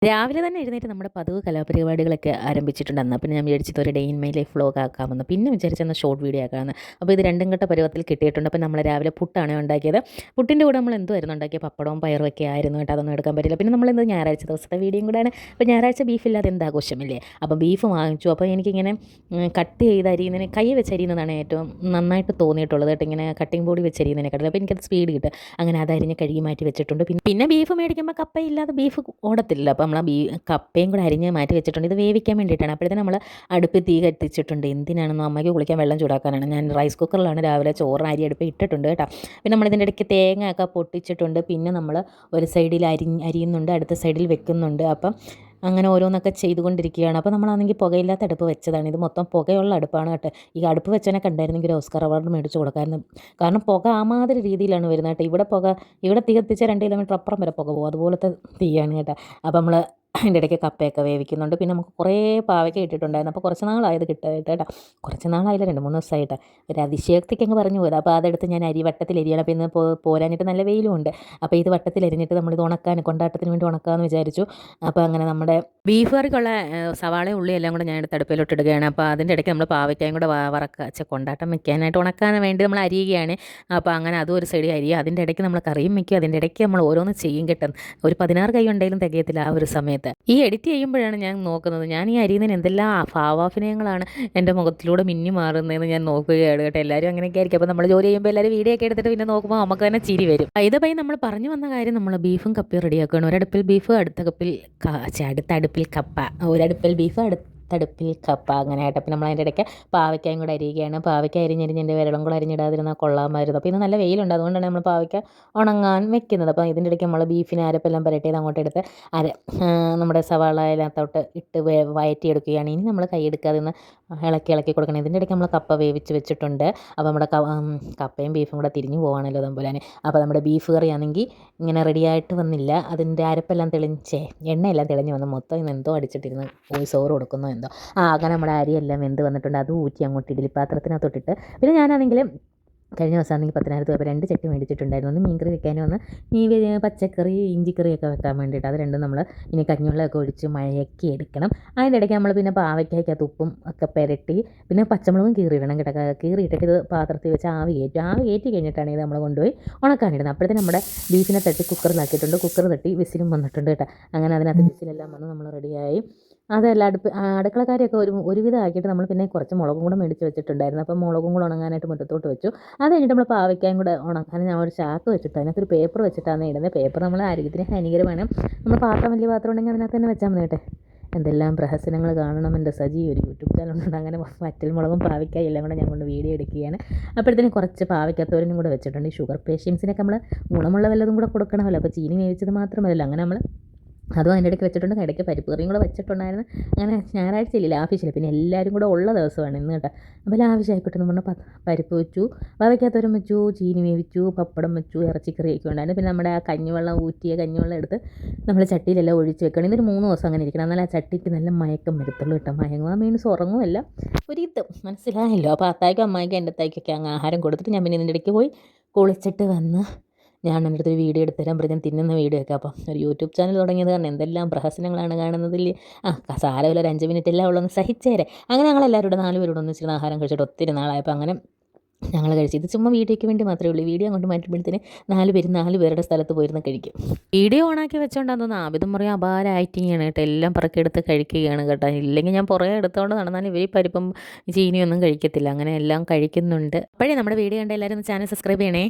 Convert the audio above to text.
രാവിലെ തന്നെ എഴുന്നേറ്റ് നമ്മുടെ പതിവ് കലാപരിപാടികളൊക്കെ ആരംഭിച്ചിട്ടുണ്ട്. എന്നാൽ പിന്നെ ഞാൻ വിചാരിച്ചത് ഒരു day in my life vlog ആക്കാമെന്ന്. പിന്നെ വിചാരിച്ചെന്നാൽ ഷോർട്ട് വീഡിയോ ആക്കാമെന്ന്. അപ്പോൾ ഇത് രണ്ടും ഘട്ട പരുവത്തിൽ കിട്ടിയിട്ടുണ്ട്. അപ്പോൾ നമ്മൾ രാവിലെ പുട്ടാണ് ഉണ്ടാക്കിയത്. പുട്ടിൻ്റെ കൂടെ നമ്മൾ എന്തുമായിരുന്നു ഉണ്ടാക്കിയത്? പപ്പടവും പയറും ഒക്കെ ആയിരുന്നു കേട്ടോ. അതൊന്നും എടുക്കാൻ പറ്റില്ല. പിന്നെ നമ്മളിന്ന് ഞായറാഴ്ച ദിവസത്തെ വീഡിയോയും കൂടെയാണ്. അപ്പോൾ ഞായറാഴ്ച ബീഫില്ലാതെ എന്ത് ആഘോഷമില്ലേ? അപ്പോൾ ബീഫ് വാങ്ങിച്ചു. അപ്പോൾ എനിക്കിങ്ങനെ കട്ട് ചെയ്ത് അരിയുന്നതിന് കൈ വെച്ച് അരിയുന്നതാണ് ഏറ്റവും നന്നായിട്ട് തോന്നിയിട്ടുള്ളത് കേട്ടോ. ഇങ്ങനെ കട്ടിംഗ് ബോർഡ് വെച്ച് അരിയുന്നതിനെക്കാട്ടിലും. അപ്പോൾ എനിക്കത് സ്പീഡ് കിട്ടും. അങ്ങനെ അത് അരിഞ്ഞ് കഴുകി മാറ്റി വെച്ചിട്ടുണ്ട്. പിന്നെ ബീഫ് മേടിക്കുമ്പോൾ കപ്പയില്ലാതെ ബീഫ് ഓടത്തില്ല. അപ്പോൾ നമ്മൾ കപ്പയും കൂടെ അരിഞ്ഞ് മാറ്റി വെച്ചിട്ടുണ്ട്. ഇത് വേവിക്കാൻ വേണ്ടിയിട്ടാണ്. അപ്പോഴത്തേനും നമ്മൾ അടുപ്പിൽ തീ കത്തിച്ചിട്ടുണ്ട്. എന്തിനാണെന്നോ അമ്മയ്ക്ക് കുളിക്കാൻ വെള്ളം ചൂടാക്കാനാണ്. ഞാൻ റൈസ് കുക്കറിലാണ് രാവിലെ ചോറ് അരി അടുപ്പിൽ ഇട്ടിട്ടുണ്ട് കേട്ടോ. പിന്നെ നമ്മളിതിൻ്റെ ഇടയ്ക്ക് തേങ്ങയൊക്കെ പൊട്ടിച്ചിട്ടുണ്ട്. പിന്നെ നമ്മൾ ഒരു സൈഡിൽ അരിയുന്നുണ്ട്, അടുത്ത സൈഡിൽ വെക്കുന്നുണ്ട്. അപ്പം അങ്ങനെ ഓരോന്നൊക്കെ ചെയ്തുകൊണ്ടിരിക്കുകയാണ്. അപ്പോൾ നമ്മളാണെങ്കിൽ പുകയില്ലാത്ത അടുപ്പ് വെച്ചതാണ്. ഇത് മൊത്തം പുകയുള്ള അടുപ്പാണ് കേട്ടോ. ഈ അടുപ്പ് വെച്ചതിനെ കണ്ടായിരുന്നെങ്കിൽ ഒരു ഓസ്കാർ അവാർഡ് മേടിച്ച് കൊടുക്കാമായിരുന്നു. കാരണം പുക ആമാതിരി രീതിയിലാണ് വരുന്നത് കേട്ടോ. ഇവിടെ തീ കത്തിച്ച 2 കിലോമീറ്റർ അപ്പുറം വരെ പുക പോകും. അതുപോലത്തെ തീയാണ് കേട്ടോ. അപ്പോൾ നമ്മൾ അതിൻ്റെ ഇടയ്ക്ക് കപ്പയൊക്കെ വേവിക്കുന്നുണ്ട്. പിന്നെ നമുക്ക് കുറേ പാവയ്ക്ക ഇട്ടിട്ടുണ്ടായിരുന്നു. അപ്പോൾ കുറച്ച് നാളായത് കിട്ടായിട്ട് കേട്ടോ. കുറച്ച് നാളായില്ല, 2-3 ദിവസമായിട്ട്. ഒരു അതിശയോക്തിക്ക് അങ്ങ് പറഞ്ഞു പോയത്. അപ്പോൾ അതെടുത്ത് ഞാൻ വട്ടത്തിൽ അരിയണം. അപ്പോൾ ഇന്ന് പോരാഞ്ഞിട്ട് നല്ല വെയിലും ഉണ്ട്. അപ്പോൾ ഇത് വട്ടത്തിൽ അരിഞ്ഞിട്ട് നമ്മളിത് ഉണക്കാൻ കൊണ്ടാട്ടത്തിന് വേണ്ടി ഉണക്കാമെന്ന് വിചാരിച്ചു. അപ്പോൾ അങ്ങനെ നമ്മുടെ ബീഫ് കറിക്കുള്ള സവാളയും ഉള്ളി എല്ലാം കൂടെ ഞാൻ എടുത്ത് അടുപ്പിലോട്ട് ഇടുകയാണ്. അപ്പോൾ അതിൻ്റെ ഇടയ്ക്ക് നമ്മൾ പാവയ്ക്കായും കൂടെ കൊണ്ടാട്ടം വെക്കാനായിട്ട് ഉണക്കാൻ വേണ്ടി നമ്മൾ അരിയുകയാണ്. അപ്പോൾ അങ്ങനെ അതും ഒരു സൈഡ് അരിയുക. അതിൻ്റെ ഇടയ്ക്ക് നമ്മൾ കറിയും വയ്ക്കും. അതിൻ്റെ ഇടയ്ക്ക് നമ്മൾ ഓരോന്ന് ചെയ്യും കിട്ടും. ഒരു 16 കൈ ഉണ്ടെങ്കിലും തികയത്തില്ല ആ ഒരു സമയത്ത്. ഈ എഡിറ്റ് ചെയ്യുമ്പോഴാണ് ഞാൻ നോക്കുന്നത്. ഞാൻ ഈ അരിയുന്നതിന് എന്തെല്ലാം ഭാവാഭിനയങ്ങളാണ് എൻ്റെ മുഖത്തിലൂടെ മിന്നി മാറുന്നതെന്ന് ഞാൻ നോക്കുകയാണ് കേട്ടോ. എല്ലാവരും അങ്ങനെയൊക്കെ ആയിരിക്കും. അപ്പോൾ നമ്മൾ ജോലി ചെയ്യുമ്പോൾ എല്ലാവരും വീഡിയോ ഒക്കെ എടുത്തിട്ട് പിന്നെ നോക്കുമ്പോൾ നമുക്ക് തന്നെ ചിരി വരും. ഇതപ്പോൾ നമ്മൾ പറഞ്ഞു വന്ന കാര്യം, നമ്മൾ ബീഫും കപ്പയും റെഡിയാക്കുകയാണ്. ഒരടുപ്പിൽ ബീഫ്, അടുത്ത അടുപ്പിൽ കപ്പ. ഒരടുപ്പിൽ ബീഫ്, അടുപ്പിൽ കപ്പ. അങ്ങനെ ആയിട്ട് അപ്പോൾ നമ്മൾ അതിൻ്റെ ഇടയ്ക്ക് പാവയ്ക്കായും കൂടെ അരിയുകയാണ്. പാവയ്ക്ക അരിഞ്ഞരിഞ്ഞ് വിരളം കൂടെ അരിഞ്ഞിടാതിരുന്നാൽ കൊള്ളാമായിരുന്നു. അപ്പോൾ ഇന്ന് നല്ല വെയിലുണ്ട്, അതുകൊണ്ടാണ് നമ്മൾ പാവയ്ക്ക ഉണങ്ങാൻ വെക്കുന്നത്. അപ്പോൾ ഇതിൻ്റെ ഇടയ്ക്ക് നമ്മൾ ബീഫിന് അരപ്പെല്ലാം പുരട്ടിയത് അങ്ങോട്ട് എടുത്ത് നമ്മുടെ സവാള അതിനകത്തോട്ട് ഇട്ട് വയറ്റിയെടുക്കുകയാണ്. ഇനി നമ്മൾ കൈയെടുക്കാതെ നിന്ന് ഇളക്കി കൊടുക്കണം. ഇതിൻ്റെ ഇടയ്ക്ക് നമ്മൾ കപ്പ വേവിച്ച് വെച്ചിട്ടുണ്ട്. അപ്പോൾ നമ്മുടെ കപ്പയും ബീഫും കൂടെ തിരിഞ്ഞു പോകാണല്ലോ അതുപോലെ. അപ്പോൾ നമ്മുടെ ബീഫ് കറിയാണെങ്കിൽ ഇങ്ങനെ റെഡിയായിട്ട് വന്നില്ല. അതിൻ്റെ അരപ്പെല്ലാം എണ്ണയെല്ലാം തെളിഞ്ഞ് വന്ന് മൊത്തം ഇന്ന് എന്തോ അടിച്ചിട്ടിരുന്ന് വോയിസ് ഓവർ കൊടുക്കുന്നു എന്തോ. അങ്ങനെ നമ്മുടെ അരിയെല്ലാം വെന്ത് വന്നിട്ടുണ്ട്. അത് ഊറ്റി അങ്ങോട്ട് ഇഡലി പാത്രത്തിനകത്തോട്ടിട്ട്. പിന്നെ ഞാനാണെങ്കിൽ കഴിഞ്ഞ ദിവസമാണെങ്കിൽ 10,000 രൂപ 2 ചട്ടി മേടിച്ചിട്ടുണ്ടായിരുന്നു. ഒന്ന് മീൻകറി വെക്കാനും ഒന്ന് ഈ പച്ചക്കറി ഇഞ്ചിക്കറിയൊക്കെ വെക്കാൻ വേണ്ടിയിട്ട്. അത് രണ്ടും നമ്മൾ ഇനി കഞ്ഞിവെള്ളമൊക്കെ ഒഴിച്ച് മഴക്കി എടുക്കണം. അതിൻ്റെ ഇടയ്ക്ക് നമ്മൾ പിന്നെ പാവയ്ക്കകത്ത് ഉപ്പും ഒക്കെ പുരട്ടി പിന്നെ പച്ചമുളകും കീറിയിടണം കേട്ടോ. കീറിയിട്ടിട്ട് ഇത് പാത്രത്തിൽ വെച്ച് ആവി കയറ്റി കഴിഞ്ഞിട്ടാണ് ഇത് നമ്മൾ കൊണ്ടുപോയി ഉണക്കാനിടുന്നത്. അപ്പോഴത്തേനും നമ്മുടെ ബീഫിനെ തട്ടി കുക്കറിലാക്കിയിട്ടുണ്ട്. കുക്കർ തട്ടി വിസിലും വന്നിട്ടുണ്ട് കേട്ടോ. അങ്ങനെ അതിനകത്ത് വിസിലെല്ലാം വന്ന് നമ്മൾ റെഡിയായി. അതല്ല അടുക്കളക്കാരെയൊക്കെ ഒരുവിധം ആക്കിയിട്ട് നമ്മൾ പിന്നെ കുറച്ച് മുളകും കൂടെ മേടിച്ച് വെച്ചിട്ടുണ്ടായിരുന്നു. അപ്പോൾ മുളകും കൂടെ ഉണങ്ങാനായിട്ട് മുറ്റത്തോട്ട് വെച്ചു. അത് കഴിഞ്ഞിട്ട് നമ്മൾ പാവയ്ക്കായും കൂടെ ഉണക്കാൻ ഞാൻ ഒരു ചാക്ക് വെച്ചിട്ട് അതിനകത്തൊരു പേപ്പർ വെച്ചിട്ടാണ് ഇടുന്നത്. പേപ്പർ നമ്മൾ ആരോഗ്യത്തിന് ഹാനികരമാണ്. നമ്മൾ വലിയ പാത്രം ഉണ്ടെങ്കിൽ അതിനകത്ത് തന്നെ വെച്ചാൽ മതി കേട്ടെ. എന്തെല്ലാം പ്രഹസനങ്ങൾ കാണണം എൻ്റെ സജി. ഒരു യൂട്യൂബ് ചാനലുണ്ട്. അങ്ങനെ വറ്റൽ മുളകും പാവയ്ക്കായും എല്ലാം കൂടെ ഞാൻ കൊണ്ട് വീഡിയോ എടുക്കുകയാണ്. അപ്പോഴത്തേനും കുറച്ച് പാവയ്ക്കത്തോരനും കൂടെ വെച്ചിട്ടുണ്ട്. ഈ ഷുഗർ പേഷ്യൻസിനൊക്കെ നമ്മൾ ഗുണമുള്ള വല്ലതും കൂടെ കൊടുക്കണമല്ലോ. അപ്പോൾ ചീനി വേവിച്ചത് മാത്രമല്ലല്ലോ. അങ്ങനെ നമ്മൾ അതും അതിൻ്റെ ഇടയ്ക്ക് വെച്ചിട്ടുണ്ട്. ഇടയ്ക്ക് പരിപ്പ് കറിയും കൂടെ വെച്ചിട്ടുണ്ടായിരുന്നു. അങ്ങനെ ഞായറാഴ്ചയില്ല, ലാഫിഷില്ല. പിന്നെ എല്ലാവരും കൂടെ ഉള്ള ദിവസമാണ് ഇന്ന് കേട്ടോ. അപ്പോൾ ലാഫിഷായിക്കോട്ടെ എന്ന് പറഞ്ഞാൽ പരിപ്പ് വെച്ചു, വയ്ക്കാത്തവരും വെച്ചു, ചീനി വേവിച്ചു, പപ്പടം വെച്ചു, ഇറച്ചിക്കറിയൊക്കെ ഉണ്ടായിരുന്നു. പിന്നെ നമ്മുടെ ആ ഊറ്റിയ കഞ്ഞിവെള്ളം എടുത്ത് നമ്മൾ ചട്ടിയിലെല്ലാം ഒഴിച്ച് വെക്കണം. ഇതൊരു 3 ദിവസം അങ്ങനെ ഇരിക്കണം. എന്നാൽ ആ ചട്ടിക്ക് നല്ല മയക്കം വരത്തുള്ളൂ കേട്ടോ. മയങ്ങുക മീൻസ് ഉറങ്ങുമല്ല, ഒരിതും മനസ്സിലായല്ലോ. അപ്പോൾ അത്തായിക്കും അമ്മായിക്കും എൻ്റെ അത്തായിക്കൊക്കെ അങ്ങ് ആഹാരം കൊടുത്തിട്ട് ഞാൻ പിന്നെ ഇതിൻ്റെ ഇടയ്ക്ക് പോയി കുളിച്ചിട്ട് വന്ന് ഞാൻ എൻ്റെ അടുത്തൊരു വീഡിയോ എടുത്ത് തരാൻ പറഞ്ഞ് തിന്നുന്ന വീഡിയോ ഒക്കെ. അപ്പം ഒരു യൂട്യൂബ് ചാനൽ തുടങ്ങിയത് കാരണം എന്തെല്ലാം പ്രഹസനങ്ങളാണ് കാണുന്നതിൽ. സാരമില്ല, ഒരു 5 മിനിറ്റ് എല്ലാം ഉള്ളൊന്ന് സഹിച്ചേരെ. അങ്ങനെ ഞങ്ങളെല്ലാവരും കൂടെ 4 പേരോട് ഒന്നിച്ചിരുന്ന് ആഹാരം കഴിച്ചിട്ട് ഒത്തിരി നാളായപ്പോൾ അങ്ങനെ ഞങ്ങൾ കഴിച്ചു. ഇത് ചുമ്മാ വീഡിയോയ്ക്ക് വേണ്ടി മാത്രമേ ഉള്ളൂ. വീഡിയോ അങ്ങോട്ട് മാറ്റുമ്പോഴത്തേന് 4 പേരുടെ സ്ഥലത്ത് പോയിരുന്ന് കഴിക്കും. വീഡിയോ ഓണാക്കി വെച്ചോണ്ടാന്ന് തോന്നുന്നു. ആബിദും പറയും അപാര ആക്ടിങ്ങാണ് കേട്ടോ. എല്ലാം പറക്കെടുത്ത് കഴിക്കുകയാണ് കേട്ടോ. ഇല്ലെങ്കിൽ ഞാൻ പുറകെ എടുത്തുകൊണ്ട് നടന്നാലും ഇവർ പരിപ്പും ചീനിയൊന്നും കഴിക്കത്തില്ല. അങ്ങനെ എല്ലാം കഴിക്കുന്നുണ്ട്. അപ്പോഴേ നമ്മുടെ വീഡിയോ കണ്ട എല്ലാവരും ചാനൽ സബ്സ്ക്രൈബ് ചെയ്യണേ.